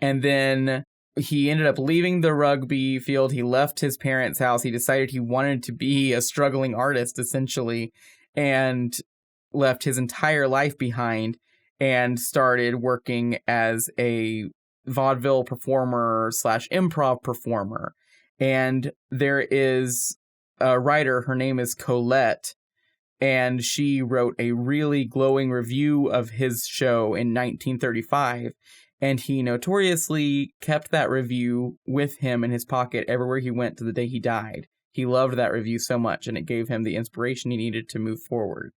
And then he ended up leaving the rugby field. He left his parents' house. He decided he wanted to be a struggling artist, essentially, and left his entire life behind and started working as a vaudeville performer / improv performer. And there is a writer, her name is Colette, and she wrote a really glowing review of his show in 1935. And he notoriously kept that review with him in his pocket everywhere he went to the day he died. He loved that review so much, and it gave him the inspiration he needed to move forward.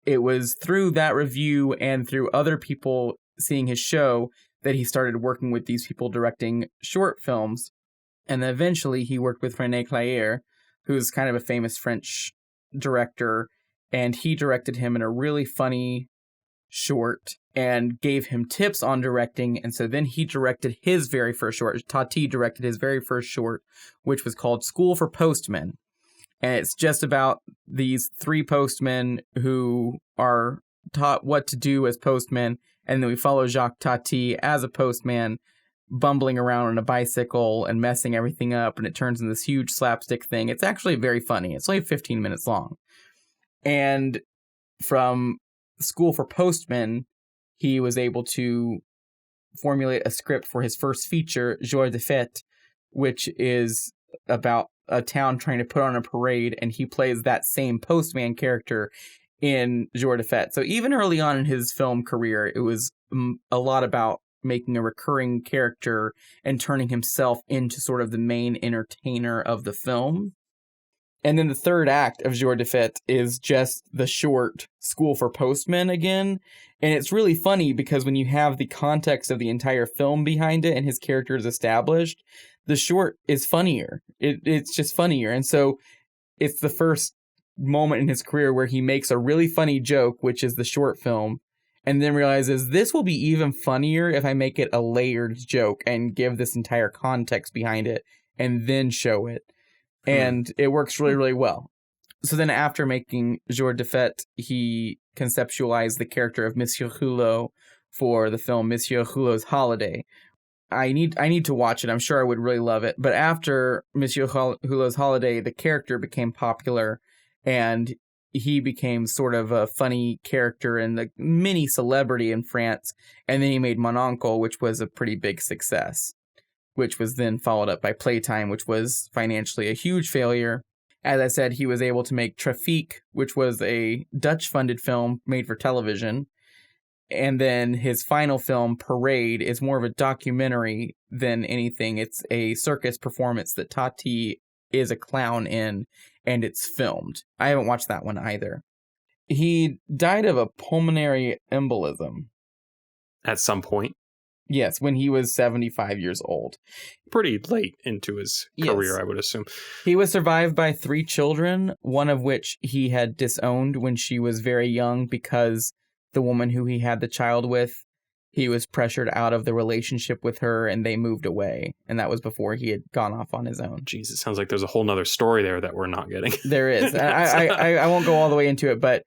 It was through that review and through other people seeing his show that he started working with these people directing short films. And then eventually he worked with René Clair, who's kind of a famous French director, and he directed him in a really funny short and gave him tips on directing. And so then he directed his very first short. Tati directed his very first short, which was called School for Postmen. And it's just about these three postmen who are taught what to do as postmen. And then we follow Jacques Tati as a postman, bumbling around on a bicycle and messing everything up. And it turns into this huge slapstick thing. It's actually very funny. It's only 15 minutes long. And from School for Postmen, he was able to formulate a script for his first feature, Jour de Fête, which is about a town trying to put on a parade, and he plays that same postman character in Jour de Fête. So even early on in his film career, it was a lot about making a recurring character and turning himself into sort of the main entertainer of the film. And then the third act of Jour de Fête is just the short School for Postmen again. And it's really funny because when you have the context of the entire film behind it and his character is established, the short is funnier. It's just funnier. And so it's the first moment in his career where he makes a really funny joke, which is the short film, and then realizes this will be even funnier if I make it a layered joke and give this entire context behind it and then show it. And it works really, really well. So then after making Jour de Fête, he conceptualized the character of Monsieur Hulot for the film Monsieur Hulot's Holiday. I need to watch it. I'm sure I would really love it. But after Monsieur Hulot's Holiday, the character became popular, and he became sort of a funny character and the mini celebrity in France. And then he made Mon Oncle, which was a pretty big success, which was then followed up by Playtime, which was financially a huge failure. As I said, he was able to make Trafic, which was a Dutch-funded film made for television. And then his final film, Parade, is more of a documentary than anything. It's a circus performance that Tati is a clown in, and it's filmed. I haven't watched that one either. He died of a pulmonary embolism. At some point. Yes, when he was 75 years old. Pretty late into his career, I would assume. He was survived by 3 children, one of which he had disowned when she was very young because the woman who he had the child with, he was pressured out of the relationship with her and they moved away. And that was before he had gone off on his own. Jeez, it sounds like there's a whole nother story there that we're not getting. There is. I won't go all the way into it, but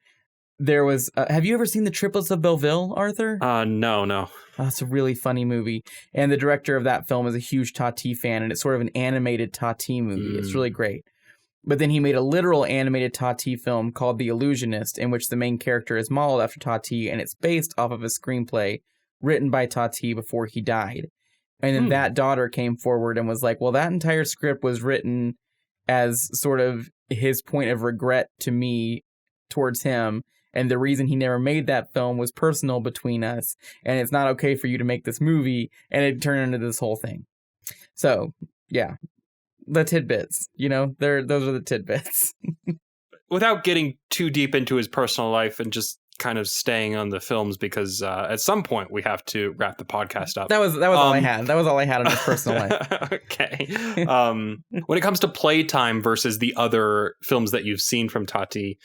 there was... have you ever seen the Triplets of Belleville, Arthur? No. Oh, it's a really funny movie. And the director of that film is a huge Tati fan, and it's sort of an animated Tati movie. It's really great. But then he made a literal animated Tati film called The Illusionist, in which the main character is modeled after Tati, and it's based off of a screenplay written by Tati before he died. And then that daughter came forward and was like, well, that entire script was written as sort of his point of regret to me towards him. And the reason he never made that film was personal between us. And it's not okay for you to make this movie. And it turned into this whole thing. So, yeah. The tidbits, those are the tidbits. Without getting too deep into his personal life and just kind of staying on the films, because at some point we have to wrap the podcast up. That was all I had. That was all I had on his personal life. Okay. When it comes to Playtime versus the other films that you've seen from Tati,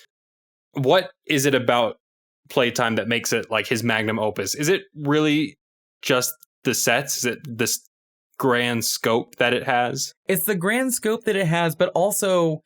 what is it about Playtime that makes it like his magnum opus? Is it really just the sets? Is it this grand scope that it has? It's the grand scope that it has, but also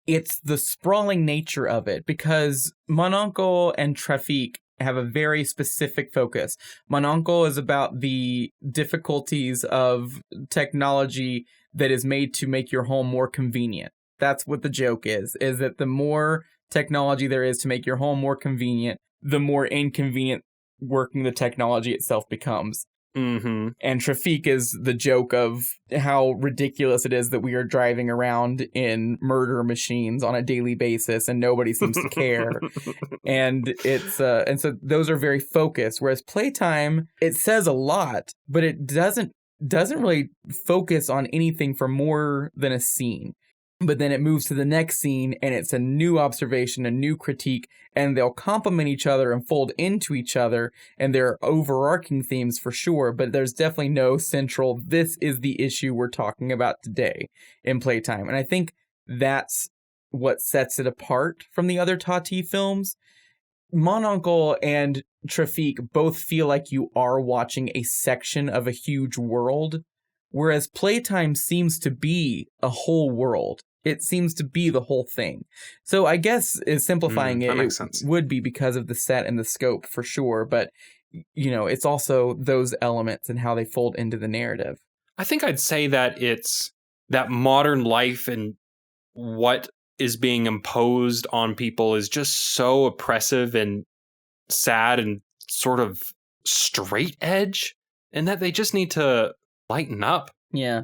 it's the sprawling nature of it, because Mon Oncle and Trafic have a very specific focus. Mon Oncle is about the difficulties of technology that is made to make your home more convenient. That's what the joke is that the more technology there is to make your home more convenient, the more inconvenient working the technology itself becomes. Mm-hmm. And Trafic is the joke of how ridiculous it is that we are driving around in murder machines on a daily basis and nobody seems to care. And it's and so those are very focused. Whereas Playtime, it says a lot, but it doesn't really focus on anything for more than a scene. But then it moves to the next scene and it's a new observation, a new critique, and they'll complement each other and fold into each other. And there are overarching themes for sure, but there's definitely no central, this is the issue we're talking about today in Playtime. And I think that's what sets it apart from the other Tati films. Mon Oncle and Trafic both feel like you are watching a section of a huge world, whereas Playtime seems to be a whole world. It seems to be the whole thing. So I guess simplifying it would be because of the set and the scope for sure. But, it's also those elements and how they fold into the narrative. I think I'd say that it's that modern life and what is being imposed on people is just so oppressive and sad and sort of straight edge, and that they just need to lighten up. Yeah.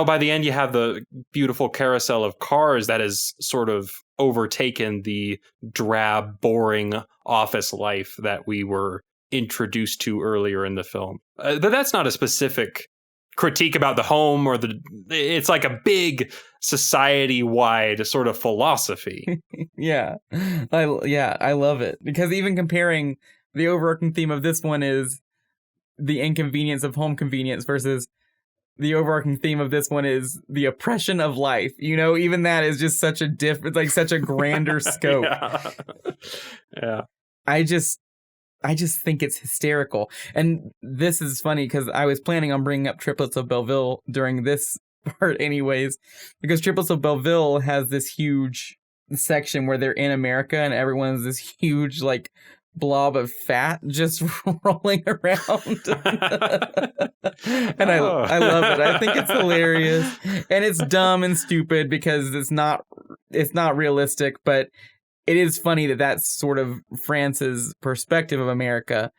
By the end, you have the beautiful carousel of cars that has sort of overtaken the drab, boring office life that we were introduced to earlier in the film. But that's not a specific critique about the home it's like a big society-wide sort of philosophy. Yeah. I love it. Because even comparing the overarching theme of this one is the inconvenience of home convenience versus the overarching theme of this one is the oppression of life. Even that is just such a different, like such a grander scope. Yeah. I just think it's hysterical. And this is funny because I was planning on bringing up Triplets of Belleville during this part anyways, because Triplets of Belleville has this huge section where they're in America and everyone's this huge, like, blob of fat just rolling around. And I love it. I think it's hilarious. And it's dumb and stupid because it's not realistic, but it is funny that that's sort of France's perspective of America.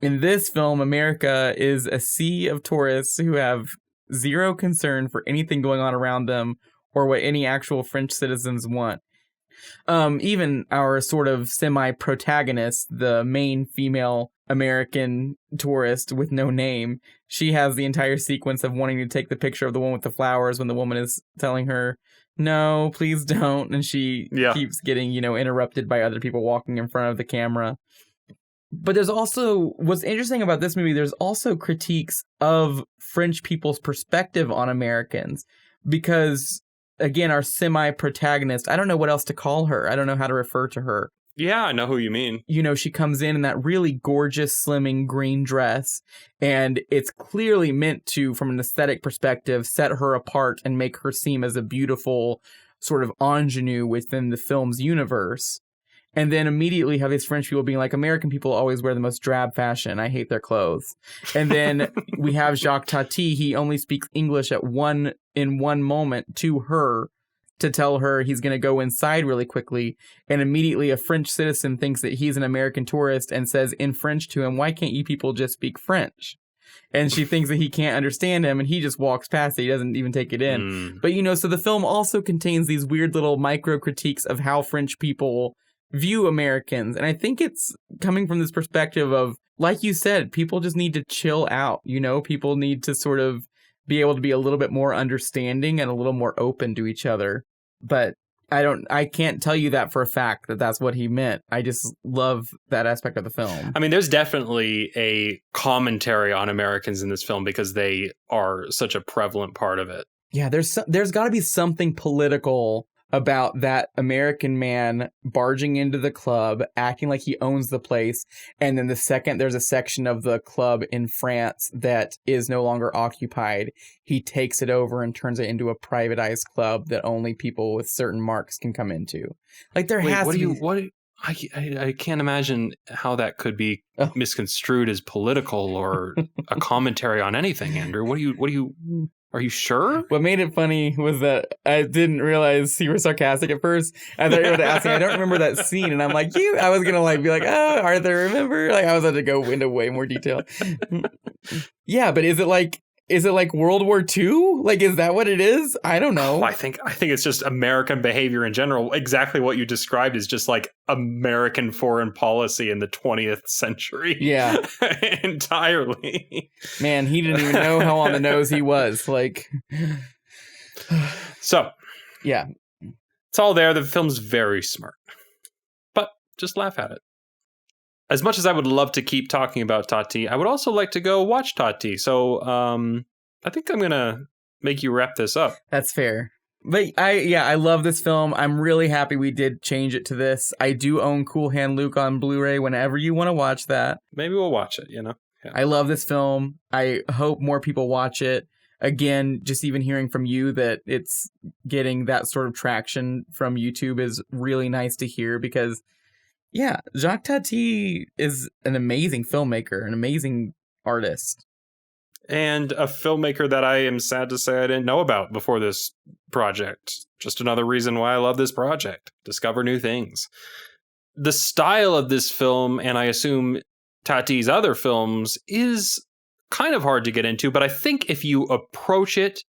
In this film, America is a sea of tourists who have zero concern for anything going on around them or what any actual French citizens want. Even our sort of semi-protagonist, the main female American tourist with no name, she has the entire sequence of wanting to take the picture of the one with the flowers when the woman is telling her, no, please don't. And she keeps getting, interrupted by other people walking in front of the camera. But there's also, what's interesting about this movie, there's also critiques of French people's perspective on Americans. Because, again, our semi-protagonist, I don't know what else to call her. I don't know how to refer to her. Yeah, I know who you mean. She comes in that really gorgeous, slimming green dress. And it's clearly meant to, from an aesthetic perspective, set her apart and make her seem as a beautiful sort of ingenue within the film's universe. And then immediately have these French people being like, American people always wear the most drab fashion. I hate their clothes. And then we have Jacques Tati. He only speaks English in one moment to her to tell her he's going to go inside really quickly. And immediately a French citizen thinks that he's an American tourist and says in French to him, why can't you people just speak French? And she thinks that he can't understand him, and he just walks past it. He doesn't even take it in. But, so the film also contains these weird little micro critiques of how French people view Americans. And I think it's coming from this perspective of, like you said, people just need to chill out. People need to sort of be able to be a little bit more understanding and a little more open to each other. But I can't tell you that for a fact that that's what he meant. I just love that aspect of the film. I mean, there's definitely a commentary on Americans in this film because they are such a prevalent part of it. Yeah, there's got to be something political about that American man barging into the club, acting like he owns the place. And then the second there's a section of the club in France that is no longer occupied, he takes it over and turns it into a privatized club that only people with certain marks can come into. Like I can't imagine how that could be misconstrued as political or a commentary on anything, Andrew. Are you sure? What made it funny was that I didn't realize you were sarcastic at first. I thought you were asking, I don't remember that scene. And I'm like, I was going to be like, oh, Arthur, remember? Like, I was going to go into way more detail. Yeah, but is it like World War II? Like, is that what it is? I don't know. I think it's just American behavior in general. Exactly what you described is just like American foreign policy in the 20th century. Yeah. Entirely. Man, he didn't even know how on the nose he was. Like, so. Yeah. It's all there. The film's very smart. But just laugh at it. As much as I would love to keep talking about Tati, I would also like to go watch Tati. So I think I'm going to make you wrap this up. That's fair. But I love this film. I'm really happy we did change it to this. I do own Cool Hand Luke on Blu-ray whenever you want to watch that. Maybe we'll watch it, Yeah. I love this film. I hope more people watch it. Again, just even hearing from you that it's getting that sort of traction from YouTube is really nice to hear because yeah, Jacques Tati is an amazing filmmaker, an amazing artist. And a filmmaker that I am sad to say I didn't know about before this project. Just another reason why I love this project. Discover new things. The style of this film, and I assume Tati's other films, is kind of hard to get into, but I think if you approach it,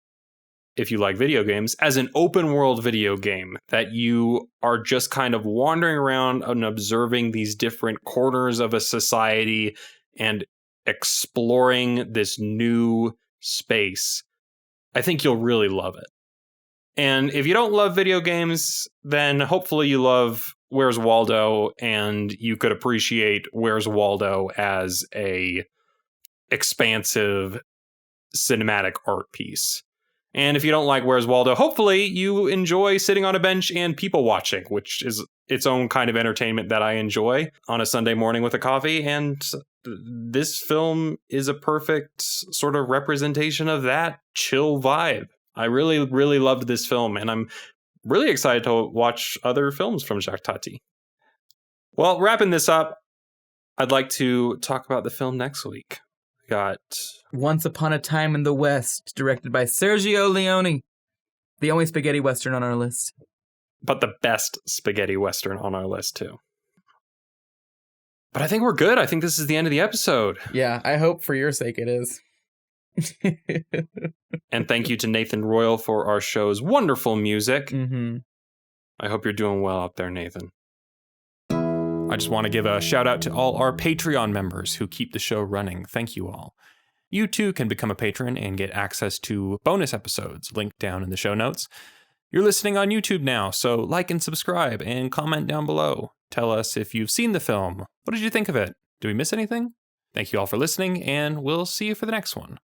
if you like video games, as an open world video game, that you are just kind of wandering around and observing these different corners of a society and exploring this new space, I think you'll really love it. And if you don't love video games, then hopefully you love Where's Waldo, and you could appreciate Where's Waldo as a expansive cinematic art piece. And if you don't like Where's Waldo, hopefully you enjoy sitting on a bench and people watching, which is its own kind of entertainment that I enjoy on a Sunday morning with a coffee. And this film is a perfect sort of representation of that chill vibe. I really, really loved this film, and I'm really excited to watch other films from Jacques Tati. Well, wrapping this up, I'd like to talk about the film next week. Got Once Upon a Time in the West, directed by Sergio Leone. The only spaghetti western on our list. but the best spaghetti Western on our list, too. But I think we're good. I think this is the end of the episode. Yeah, I hope for your sake it is. And thank you to Nathan Royal for our show's wonderful music. Mm-hmm. I hope you're doing well out there, Nathan. I just want to give a shout out to all our Patreon members who keep the show running. Thank you all. You too can become a patron and get access to bonus episodes linked down in the show notes. You're listening on YouTube now, so like and subscribe and comment down below. Tell us if you've seen the film. What did you think of it? Did we miss anything? Thank you all for listening, and we'll see you for the next one.